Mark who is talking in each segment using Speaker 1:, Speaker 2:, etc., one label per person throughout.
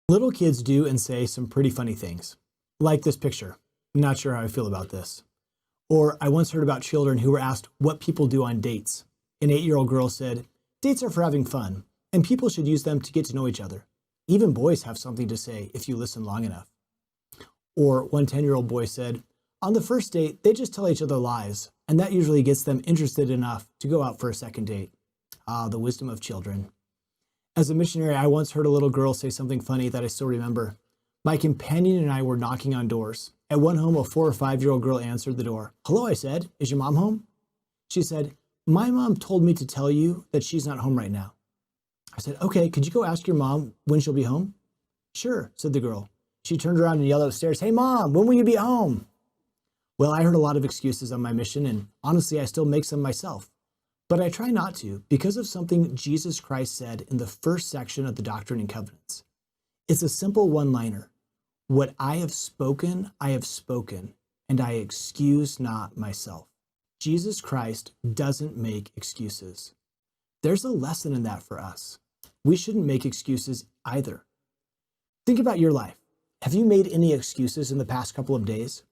Speaker 1: Little kids do and say some pretty funny things. Like this picture. Not sure how I feel about this. Or I once heard about children who were asked what people do on dates. An 8-year-old girl said, "Dates are for having fun, and people should use them to get to know each other. Even boys have something to say if you listen long enough." Or one 10-year-old boy said, "On the first date, they just tell each other lies, and that usually gets them interested enough to go out for a second date." Ah, the wisdom of children. As a missionary, I once heard a little girl say something funny that I still remember. My companion and I were knocking on doors. At one home, a 4 or 5-year-old girl answered the door. "Hello," I said. "Is your mom home?" She said, "My mom told me to tell you that she's not home right now." I said, "Okay, could you go ask your mom when she'll be home?" "Sure," said the girl. She turned around and yelled upstairs, "Hey, Mom, when will you be home?" Well, I heard a lot of excuses on my mission, and honestly, I still make some myself. But I try not to because of something Jesus Christ said in the first section of the Doctrine and Covenants. It's a simple one-liner. "What I have spoken, and I excuse not myself." Jesus Christ doesn't make excuses. There's a lesson in that for us. We shouldn't make excuses either. Think about your life. Have you made any excuses in the past couple of days?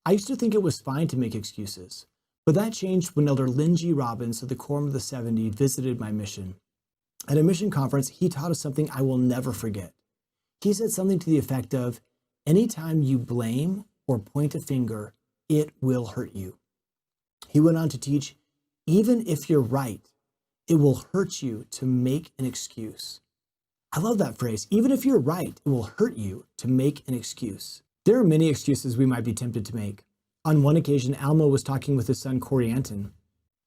Speaker 1: I used to think it was fine to make excuses, but that changed when Elder Lynn G. Robbins of the Quorum of the 70 visited my mission. At a mission conference, he taught us something I will never forget. He said something to the effect of, "Anytime you blame or point a finger, it will hurt you." He went on to teach, even if you're right, it will hurt you to make an excuse. I love that phrase. Even if you're right, it will hurt you to make an excuse. There are many excuses we might be tempted to make. On one occasion, Alma was talking with his son, Corianton.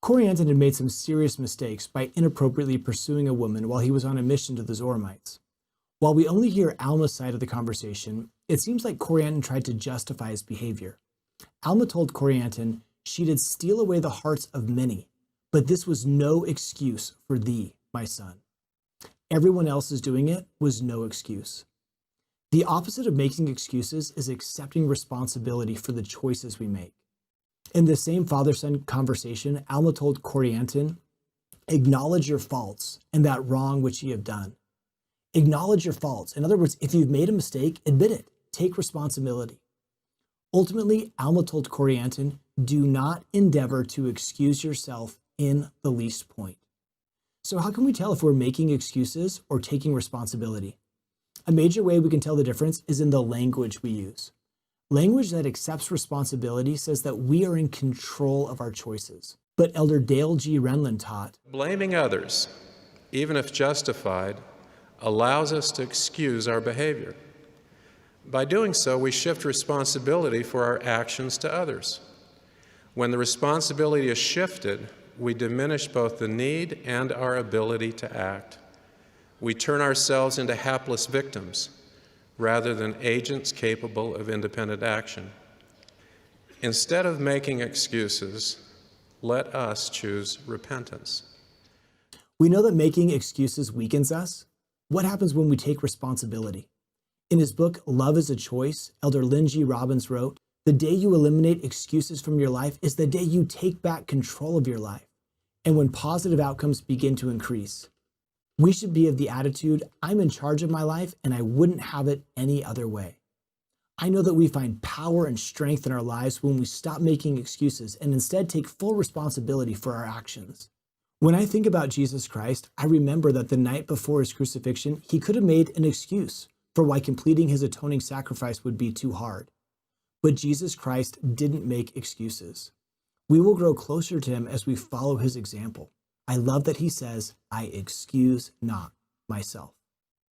Speaker 1: Corianton had made some serious mistakes by inappropriately pursuing a woman while he was on a mission to the Zoramites. While we only hear Alma's side of the conversation, it seems like Corianton tried to justify his behavior. Alma told Corianton she did steal away the hearts of many, but this was no excuse for thee, my son. Everyone else is doing it was no excuse. The opposite of making excuses is accepting responsibility for the choices we make. In the same father-son conversation, Alma told Corianton, "Acknowledge your faults and that wrong which ye have done." Acknowledge your faults. In other words, if you've made a mistake, admit it. Take responsibility. Ultimately, Alma told Corianton, "Do not endeavor to excuse yourself in the least point." So how can we tell if we're making excuses or taking responsibility? A major way we can tell the difference is in the language we use. Language that accepts responsibility says that we are in control of our choices. But Elder Dale G. Renlund taught,
Speaker 2: "Blaming others, even if justified, allows us to excuse our behavior. By doing so, we shift responsibility for our actions to others. When the responsibility is shifted, we diminish both the need and our ability to act. We turn ourselves into hapless victims rather than agents capable of independent action. Instead of making excuses, let us choose repentance."
Speaker 1: We know that making excuses weakens us. What happens when we take responsibility? In his book, Love is a Choice, Elder Lynn G. Robbins wrote, "The day you eliminate excuses from your life is the day you take back control of your life, and when positive outcomes begin to increase." We should be of the attitude, "I'm in charge of my life and I wouldn't have it any other way." I know that we find power and strength in our lives when we stop making excuses and instead take full responsibility for our actions. When I think about Jesus Christ, I remember that the night before his crucifixion, he could have made an excuse for why completing his atoning sacrifice would be too hard. But Jesus Christ didn't make excuses. We will grow closer to him as we follow his example. I love that he says, "I excuse not myself."